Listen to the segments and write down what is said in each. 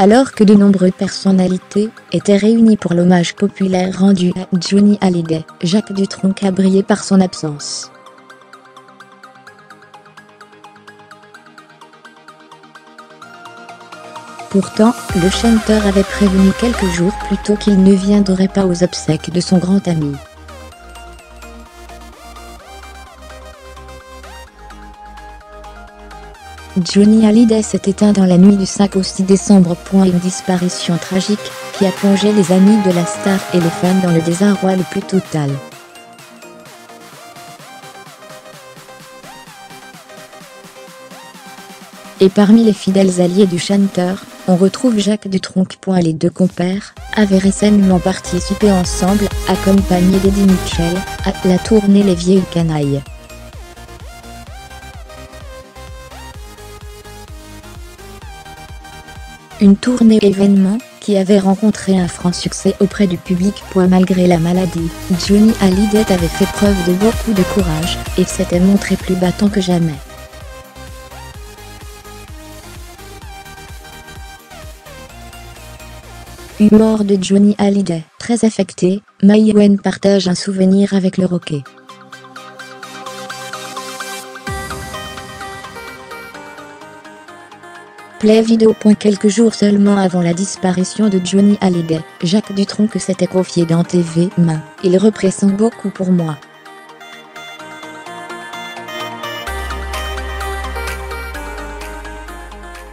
Alors que de nombreuses personnalités étaient réunies pour l'hommage populaire rendu à Johnny Hallyday, Jacques Dutronc a brillé par son absence. Pourtant, le chanteur avait prévenu quelques jours plus tôt qu'il ne viendrait pas aux obsèques de son grand ami. Johnny Hallyday s'est éteint dans la nuit du 5 au 6 décembre. Une disparition tragique, qui a plongé les amis de la star et les fans dans le désarroi le plus total. Et parmi les fidèles alliés du chanteur, on retrouve Jacques Dutronc. Les deux compères avaient récemment participé ensemble, accompagnés d'Eddie Mitchell, à la tournée Les Vieilles Canailles. Une tournée événement qui avait rencontré un franc succès auprès du public. Malgré la maladie, Johnny Hallyday avait fait preuve de beaucoup de courage et s'était montré plus battant que jamais. Humour de Johnny Hallyday. Très affecté, Mae West partage un souvenir avec le rocker. Play vidéo. Quelques jours seulement avant la disparition de Johnny Hallyday, Jacques Dutronc s'était confié dans TV Main. Il représente beaucoup pour moi.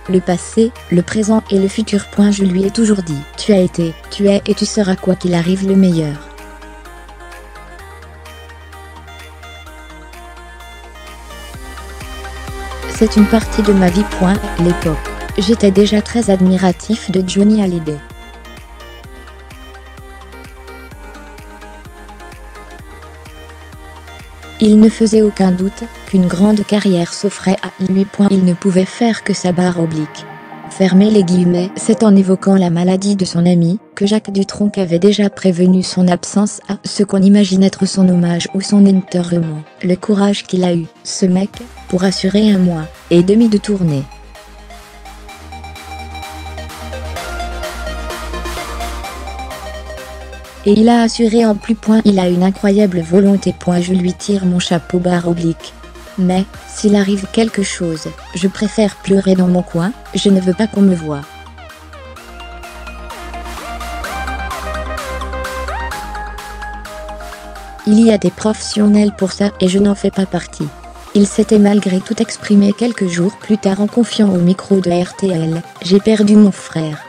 Le passé, le présent et le futur. Je lui ai toujours dit, tu as été, tu es et tu seras quoi qu'il arrive le meilleur. C'est une partie de ma vie. L'époque, j'étais déjà très admiratif de Johnny Hallyday. Il ne faisait aucun doute qu'une grande carrière s'offrait à lui. Il ne pouvait faire que sa barre oblique. Fermez les guillemets. C'est en évoquant la maladie de son ami que Jacques Dutronc avait déjà prévenu son absence à ce qu'on imagine être son hommage ou son enterrement. Le courage qu'il a eu, ce mec, pour assurer 1 mois et demi de tournée. Et il a assuré en plus. Il a une incroyable volonté. Je lui tire mon chapeau barre oblique. Mais, s'il arrive quelque chose, je préfère pleurer dans mon coin, je ne veux pas qu'on me voie. Il y a des professionnels pour ça et je n'en fais pas partie. Il s'était malgré tout exprimé quelques jours plus tard en confiant au micro de RTL, j'ai perdu mon frère.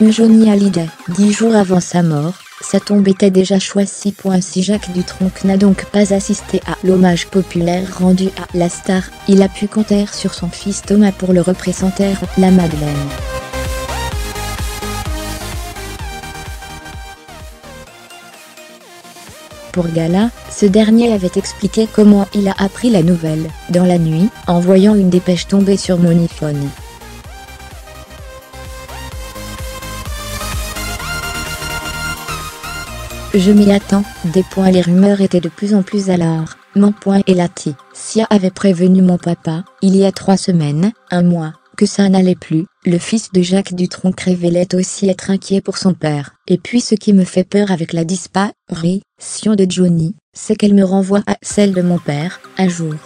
Johnny Hallyday, 10 jours avant sa mort, sa tombe était déjà choisie. Si Jacques Dutronc n'a donc pas assisté à l'hommage populaire rendu à la star, il a pu compter sur son fils Thomas pour le représenter à la Madeleine. Pour Gala, ce dernier avait expliqué comment il a appris la nouvelle, dans la nuit, en voyant une dépêche tomber sur mon iPhone. Je m'y attends, les rumeurs étaient de plus en plus alarmantes. Et Laetitia avait prévenu mon papa, il y a 3 semaines, 1 mois, que ça n'allait plus. Le fils de Jacques Dutronc révélait aussi être inquiet pour son père. Et puis ce qui me fait peur avec la disparition de Johnny, c'est qu'elle me renvoie à celle de mon père, un jour.